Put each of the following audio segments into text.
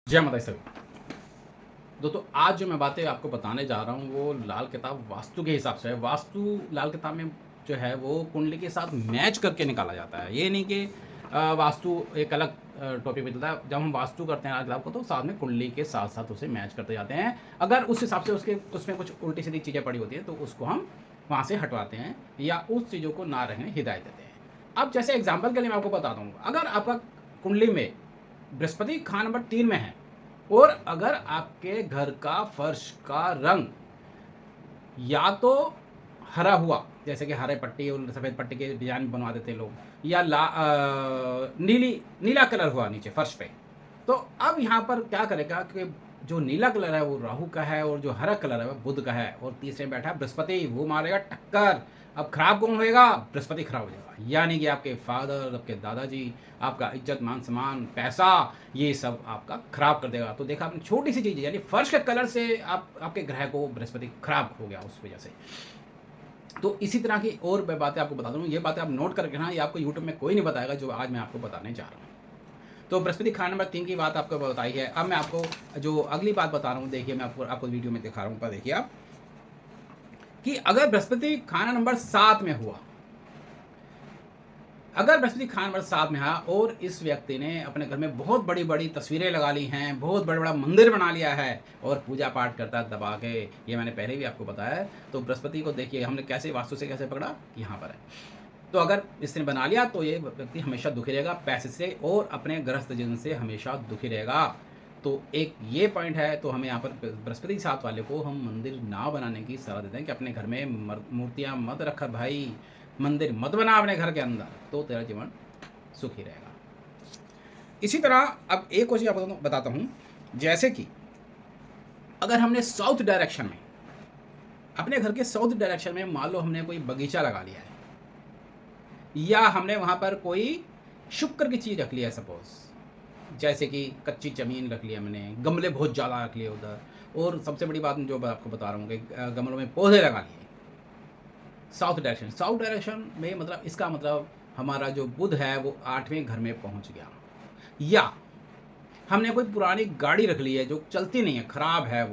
जय माता दी सभी। दोस्तों आज जो मैं बातें आपको बताने जा रहा हूँ वो लाल किताब वास्तु के हिसाब से है। वास्तु लाल किताब में जो है वो कुंडली के साथ मैच करके निकाला जाता है। ये नहीं कि वास्तु एक अलग टॉपिक पे चलता है। जब हम वास्तु करते हैं लाल किताब को तो साथ में कुंडली के साथ-साथ उसे मैच करते जाते हैं। अगर उस हिसाब से उसमें कुछ उल्टी-सीधी चीज़ें पड़ी होती हैं तो उसको हम वहाँ से हटवाते हैं या उस चीज़ों को ना रखने हिदायत देते हैं। अब जैसे एग्ज़ाम्पल के लिए मैं आपको बताता हूँ, अगर आपका कुंडली में बृहस्पति खाना नंबर 3 में है और अगर आपके घर का फर्श का रंग या तो हरा हुआ, जैसे कि हरे पट्टी और सफ़ेद पट्टी के डिज़ाइन बनवा देते हैं लोग, या नीला कलर हुआ नीचे फर्श पे, तो अब यहाँ पर क्या करेगा कि जो नीला कलर है वो राहु का है और जो हरा कलर है वो बुध का है और तीसरे में बैठा है बृहस्पति, वो मारेगा टक्कर। अब खराब कौन होएगा? बृहस्पति खराब हो जाएगा, यानी कि आपके फादर, आपके दादाजी, आपका इज्जत, मान-सम्मान, पैसा, ये सब आपका खराब कर देगा। तो देखा आपने, छोटी-सी चीज़ है, यानी फर्श के कलर से आपके ग्रह को बृहस्पति खराब हो गया उस वजह से। तो इसी तरह की और मैं बातें आपको बता दूँ, ये बातें आप नोट करके रखना, ये आपको यूट्यूब में कोई नहीं बताएगा जो आज मैं आपको बताने जा रहा हूँ। तो बृहस्पति खाना नंबर 3 की बात आपको बताई है। अब मैं आपको जो अगली बात बता रहा हूँ, देखिए मैं आपको वीडियो में दिखा रहा हूँ, ऊपर देखिए आप, कि अगर बृहस्पति खाना नंबर 7 में हुआ, अगर बृहस्पति खाना नंबर 7 में है और इस व्यक्ति ने अपने घर में बहुत बड़ी-बड़ी तस्वीरें लगा ली हैं, बहुत बड़ा-बड़ा मंदिर बना लिया है और पूजा पाठ करता है दबा के, ये मैंने पहले भी आपको बताया है। तो बृहस्पति को देखिए हमने कैसे वास्तु से कैसे पकड़ा, यहाँ पर है। तो अगर इसने बना लिया तो ये व्यक्ति हमेशा दुखी रहेगा पैसे से और अपने गृहस्थ जीवन से हमेशा दुखी रहेगा। तो एक ये पॉइंट है, तो हमें यहाँ पर बृहस्पति साथ वाले को हम मंदिर ना बनाने की सलाह देते हैं कि अपने घर में मूर्तियाँ मत रख भाई, मंदिर मत बना अपने घर के अंदर, तो तेरा जीवन सुखी रहेगा। इसी तरह अब एक और चीज़ आपको बताता हूँ, जैसे कि अगर हमने साउथ डायरेक्शन में, अपने घर के साउथ डायरेक्शन में मान लो हमने कोई बगीचा लगा लिया है या हमने वहाँ पर कोई शुक्र की चीज़ रख लिया है, सपोज़ जैसे कि कच्ची ज़मीन रख लिया हमने, गमले बहुत ज़्यादा रख लिए उधर, और सबसे बड़ी बात जो मैं आपको बता रहा हूँ कि गमलों में पौधे लगा लिए साउथ डायरेक्शन में, मतलब इसका मतलब हमारा जो बुध है वो 8वें घर में पहुँच गया। या हमने कोई पुरानी गाड़ी रख ली है जो चलती नहीं है, ख़राब है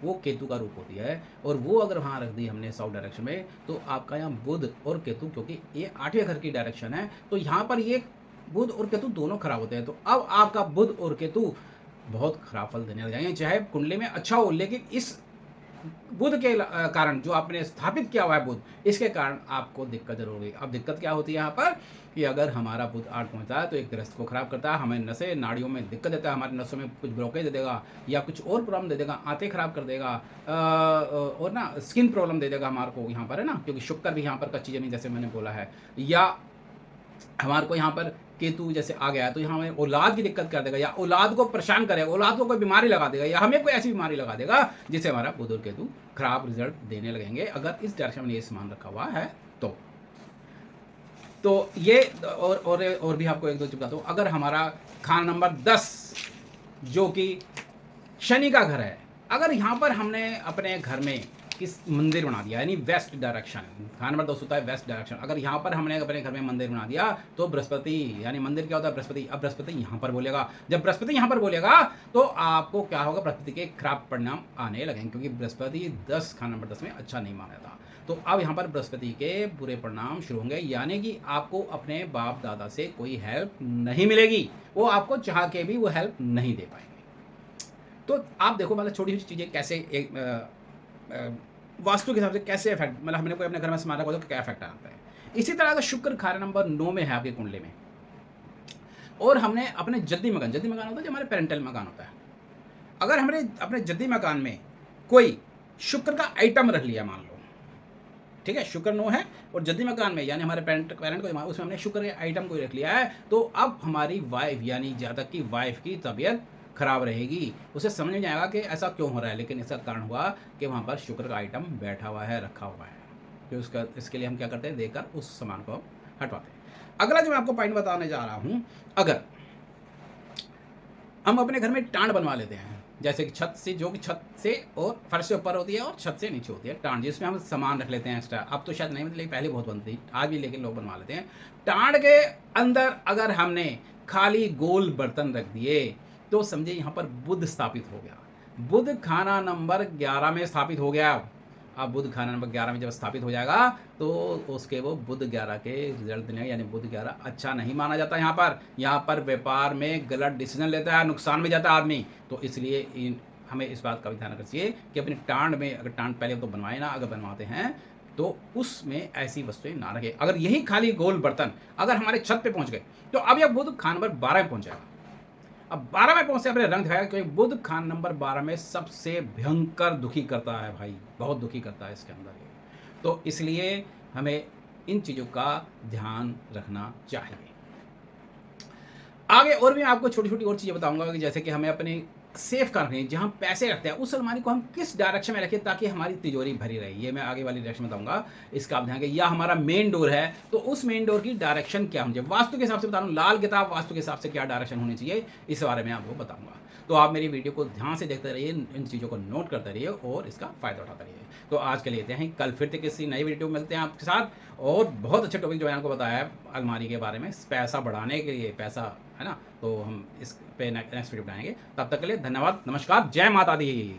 वो केतु का रूप होती है, और वो अगर वहाँ रख दी हमने साउथ डायरेक्शन में, तो आपका यहाँ बुध और केतु, क्योंकि ये 8वें घर की डायरेक्शन है, तो यहाँ पर ये बुध और केतु दोनों खराब होते हैं। तो अब आपका बुध और केतु बहुत खराब फल देने लग जाएंगे, चाहे कुंडली में अच्छा हो, लेकिन इस बुध के कारण जो आपने स्थापित किया हुआ है बुध, इसके कारण आपको दिक्कत जरूर होगी। अब दिक्कत क्या होती है यहाँ पर, कि अगर हमारा बुध 8 पहुँचता है तो एक ग्रस्त को खराब करता है, हमें नसें नाड़ियों में दिक्कत देता है, हमारे नसों में कुछ ब्लॉकेज दे देगा या कुछ और प्रॉब्लम दे देगा, आंतें खराब कर देगा, और ना स्किन प्रॉब्लम दे देगा हमारे को यहाँ पर, है ना, क्योंकि शुक्र भी यहाँ पर कच्ची जमीन जैसे मैंने बोला है, या हमारे को यहाँ पर केतु जैसे आ गया तो यहाँ हमें औलाद की दिक्कत कर देगा या औलाद को परेशान करेगा, औलाद को कोई बीमारी लगा देगा या हमें कोई ऐसी बीमारी लगा देगा जिससे हमारा बुध और केतु खराब रिजल्ट देने लगेंगे, अगर इस डायरेक्शन में ये सामान रखा हुआ है तो ये और भी आपको एक दो चीज बताता हूँ। अगर हमारा खाना नंबर 10 जो कि शनि का घर है, अगर यहाँ पर हमने अपने घर में किस मंदिर बना दिया, यानी वेस्ट डायरेक्शन, खाना नंबर 2 होता है वेस्ट डायरेक्शन, अगर यहाँ पर हमने अपने घर में मंदिर बना दिया तो बृहस्पति, यानी मंदिर क्या होता है बृहस्पति, अब बृहस्पति यहाँ पर बोलेगा, जब बृहस्पति यहाँ पर बोलेगा तो आपको क्या होगा, बृहस्पति के खराब परिणाम आने लगेंगे, क्योंकि बृहस्पति 10 खाना नंबर 10 में अच्छा नहीं माना था। तो अब यहाँ पर बृहस्पति के बुरे परिणाम शुरू होंगे, यानी कि आपको अपने बाप दादा से कोई हेल्प नहीं मिलेगी, वो आपको चाह के भी वो हेल्प नहीं दे पाएंगे। तो आप देखो मतलब छोटी छोटी चीज़ें कैसे एक वास्तु के हिसाब से कैसे इफेक्ट, मतलब हमने कोई अपने घर में सामान रखा हो तो क्या इफेक्ट आता है। इसी तरह अगर शुक्र खाना नंबर 9 में है आपकी कुंडली में और हमने अपने जद्दी मकान होता है जो हमारे पेरेंटल मकान होता है, अगर हमने अपने जद्दी मकान में कोई शुक्र का आइटम रख लिया, मान लो ठीक है, शुक्र 9 है और जद्दी मकान में यानी हमारे पेरेंट को उसमें हमने शुक्र के आइटम कोई रख लिया है, तो अब हमारी वाइफ यानी जातक की वाइफ की तबीयत खराब रहेगी, उसे समझ में आएगा कि ऐसा क्यों हो रहा है, लेकिन इसका कारण हुआ कि वहाँ पर शुक्र का आइटम बैठा हुआ है, रखा हुआ है, तो इसके लिए हम क्या करते हैं, देकर उस सामान को हटवाते हैं। अगला जो मैं आपको पॉइंट बताने जा रहा हूँ, अगर हम अपने घर में टांड बनवा लेते हैं, जैसे कि छत से, जो कि छत से और फर्श से ऊपर होती है और छत से नीचे होती है टांड, जिसमें हम सामान रख लेते हैं एक्स्ट्रा, अब तो शायद नहीं बनती लेकिन पहले बहुत बनती आज भी, लेकिन लोग बनवा लेते हैं। टांड के अंदर अगर हमने खाली गोल बर्तन रख दिए तो समझिए यहाँ पर बुध स्थापित हो गया। बुध खाना नंबर 11 में स्थापित हो गया। अब बुध खाना नंबर 11 में जब स्थापित हो जाएगा तो उसके वो बुध 11 के रिजल्ट देने, यानी बुध 11 अच्छा नहीं माना जाता। यहाँ पर व्यापार में गलत डिसीजन लेता है, नुकसान में जाता है आदमी। तो इसलिए हमें इस बात का भी ध्यान रखना चाहिए कि अपनी टाँड में, अगर टाँड पहले तो बनवाए ना, अगर बनवाते हैं तो उसमें ऐसी वस्तुएं ना रखें। अगर यही खाली गोल बर्तन अगर हमारे छत पे पहुंच गए तो अब यह बुध खान नंबर 12 में पहुंच जाएगा। अब 12 में पहुंचते अपने रंग दिखाया, क्योंकि बुध खान नंबर 12 में सबसे भयंकर दुखी करता है भाई, बहुत दुखी करता है इसके अंदर ये। तो इसलिए हमें इन चीज़ों का ध्यान रखना चाहिए। आगे और भी आपको छोटी छोटी और चीज़ें बताऊंगा कि जैसे कि हमें अपने सेफ का रखें, जहाँ पैसे रखते हैं उस अलमारी को हम किस डायरेक्शन में रखें ताकि हमारी तिजोरी भरी रहे। ये मैं आगे वाली डायरेक्शन बताऊंगा, इसका आप ध्यान रखें। या हमारा मेन डोर है तो उस मेन डोर की डायरेक्शन क्या होनी चाहिए, वास्तु के हिसाब से बता रहा हूँ, लाल किताब वास्तु के हिसाब से क्या डायरेक्शन होनी चाहिए, इस बारे में आपको बताऊंगा। तो आप मेरी वीडियो को ध्यान से देखते रहिए, इन चीज़ों को नोट करते रहिए और इसका फ़ायदा उठाते रहिए। तो आज के लिए इतने हैं, कल फिर से किसी नई वीडियो में मिलते हैं आपके साथ, और बहुत अच्छे टॉपिक जो मैंने आपको बताया है अलमारी के बारे में, पैसा बढ़ाने के लिए, पैसा है ना, तो हम इस पे नेक्स्ट वीडियो बनाएंगे। तब तक के लिए धन्यवाद, नमस्कार, जय माता दी।